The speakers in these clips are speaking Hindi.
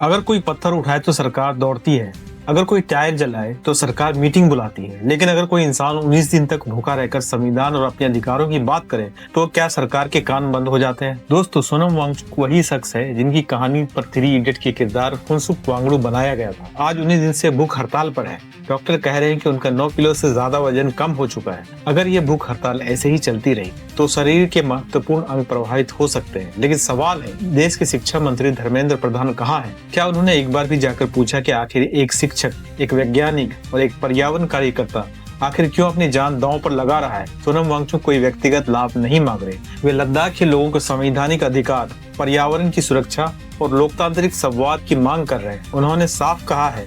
अगर कोई पत्थर उठाए तो सरकार दौड़ती है। अगर कोई टायर जलाए तो सरकार मीटिंग बुलाती है। लेकिन अगर कोई इंसान 19 दिन तक भूखा रहकर संविधान और अपने अधिकारों की बात करे तो क्या सरकार के कान बंद हो जाते हैं? दोस्तों, सोनम वांगचुक वही शख्स है जिनकी कहानी पर 3 इडियट के किरदार फुनसुक वांगडू बनाया गया था। आज 19 दिन से भूख हड़ताल पर है। डॉक्टर कह रहे हैं कि उनका 9 किलो से ज्यादा वजन कम हो चुका है। अगर ये भूख हड़ताल ऐसे ही चलती रही तो शरीर के महत्वपूर्ण अंग प्रभावित हो सकते हैं। लेकिन सवाल है, देश के शिक्षा मंत्री धर्मेंद्र प्रधान कहाँ हैं? क्या उन्होंने एक बार भी जाकर पूछा कि आखिर एक शिक्षक, एक वैज्ञानिक और एक पर्यावरण कार्यकर्ता आखिर क्यों अपनी जान दांव पर लगा रहा है? सोनम वांगचुक कोई व्यक्तिगत लाभ नहीं मांग रहे। वे लद्दाख के लोगों को संवैधानिक अधिकार, पर्यावरण की सुरक्षा और लोकतांत्रिक संवाद की मांग कर रहे हैं। उन्होंने साफ कहा है,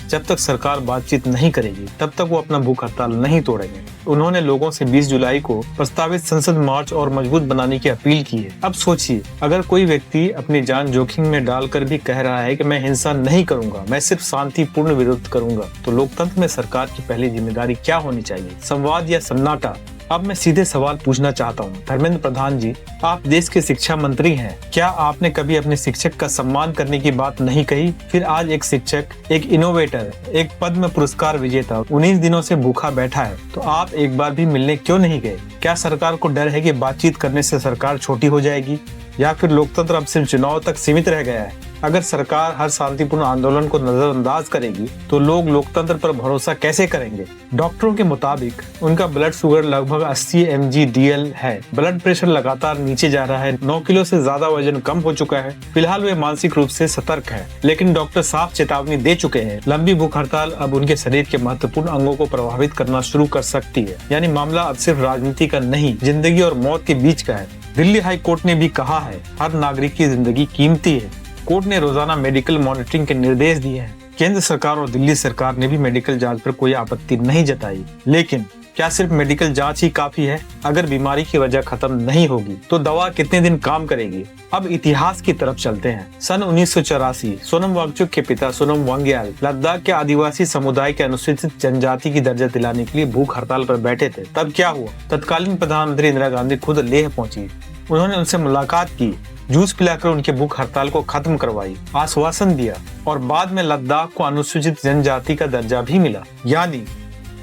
जब तक सरकार बातचीत नहीं करेगी तब तक वो अपना भूख हड़ताल नहीं तोड़ेंगे। उन्होंने लोगों से 20 जुलाई को प्रस्तावित संसद मार्च और मजबूत बनाने की अपील की है। अब सोचिए, अगर कोई व्यक्ति अपनी जान जोखिम में डालकर भी कह रहा है कि मैं हिंसा नहीं करूंगा, मैं सिर्फ शांतिपूर्ण विरोध करूंगा, तो लोकतंत्र में सरकार की पहली जिम्मेदारी क्या होनी चाहिए? संवाद या सन्नाटा? अब मैं सीधे सवाल पूछना चाहता हूँ, धर्मेंद्र प्रधान जी, आप देश के शिक्षा मंत्री हैं। क्या आपने कभी अपने शिक्षक का सम्मान करने की बात नहीं कही? फिर आज एक शिक्षक, एक इनोवेटर, एक पद्म पुरस्कार विजेता 19 दिनों से भूखा बैठा है, तो आप एक बार भी मिलने क्यों नहीं गए? क्या सरकार को डर है कि बातचीत करने से सरकार छोटी हो जाएगी, या फिर लोकतंत्र अब सिर्फ चुनाव तक सीमित रह गया है? अगर सरकार हर शांतिपूर्ण आंदोलन को नजरअंदाज करेगी तो लोग लोकतंत्र पर भरोसा कैसे करेंगे? डॉक्टरों के मुताबिक उनका ब्लड शुगर लगभग 80 mg/dl है। ब्लड प्रेशर लगातार नीचे जा रहा है। 9 किलो से ज्यादा वजन कम हो चुका है। फिलहाल वे मानसिक रूप से सतर्क है, लेकिन डॉक्टर साफ चेतावनी दे चुके हैं, लंबी भूख हड़ताल अब उनके शरीर के महत्वपूर्ण अंगों को प्रभावित करना शुरू कर सकती है। यानी मामला अब सिर्फ राजनीति का नहीं, जिंदगी और मौत के बीच का है। दिल्ली हाई कोर्ट ने भी कहा है, हर नागरिक की जिंदगी कीमती है। कोर्ट ने रोजाना मेडिकल मॉनिटरिंग के निर्देश दिए हैं। केंद्र सरकार और दिल्ली सरकार ने भी मेडिकल जांच पर कोई आपत्ति नहीं जताई। लेकिन क्या सिर्फ मेडिकल जांच ही काफी है? अगर बीमारी की वजह खत्म नहीं होगी तो दवा कितने दिन काम करेगी? अब इतिहास की तरफ चलते हैं। सन 1984 सोनम वांगचुक के पिता सोनम वांग्याल लद्दाख के आदिवासी समुदाय के अनुसूचित जनजाति की दर्जा दिलाने के लिए भूख हड़ताल पर बैठे थे। तब क्या हुआ? तत्कालीन प्रधानमंत्री इंदिरा गांधी खुद लेह पहुंची। उन्होंने उनसे मुलाकात की, जूस पिलाकर उनके भूख हड़ताल को खत्म करवाई, आश्वासन दिया और बाद में लद्दाख को अनुसूचित जनजाति का दर्जा भी मिला। यानी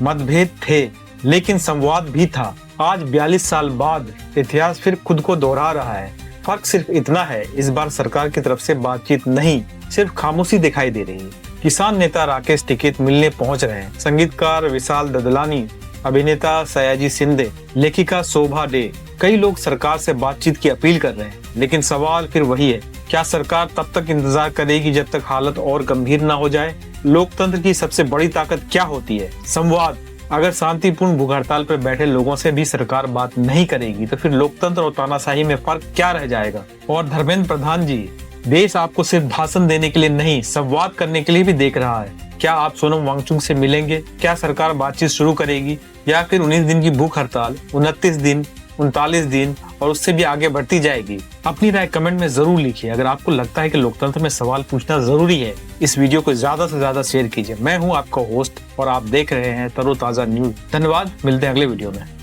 मतभेद थे लेकिन संवाद भी था। आज 42 साल बाद इतिहास फिर खुद को दोहरा रहा है। फर्क सिर्फ इतना है, इस बार सरकार की तरफ से बातचीत नहीं, सिर्फ खामोशी दिखाई दे रही है। किसान नेता राकेश टिकैत मिलने पहुंच रहे हैं, संगीतकार विशाल ददलानी, अभिनेता सयाजी शिंदे, लेखिका शोभा डे, कई लोग सरकार से बातचीत की अपील कर रहे हैं। लेकिन सवाल फिर वही है, क्या सरकार तब तक इंतजार करेगी जब तक हालत और गंभीर ना हो जाए? लोकतंत्र की सबसे बड़ी ताकत क्या होती है? संवाद। अगर शांतिपूर्ण भूख हड़ताल पर बैठे लोगों से भी सरकार बात नहीं करेगी तो फिर लोकतंत्र और तानाशाही में फर्क क्या रह जाएगा? और धर्मेंद्र प्रधान जी, देश आपको सिर्फ भाषण देने के लिए नहीं, संवाद करने के लिए भी देख रहा है। क्या आप सोनम वांगचुक से मिलेंगे? क्या सरकार बातचीत शुरू करेगी, या फिर 19 दिन की भूख हड़ताल 29 दिन, 39 दिन और उससे भी आगे बढ़ती जाएगी? अपनी राय कमेंट में जरूर लिखिए। अगर आपको लगता है कि लोकतंत्र में सवाल पूछना जरूरी है, इस वीडियो को ज्यादा से ज्यादा शेयर कीजिए। मैं हूं आपका होस्ट और आप देख रहे हैं तरोताजा न्यूज। धन्यवाद, मिलते हैं अगले वीडियो में।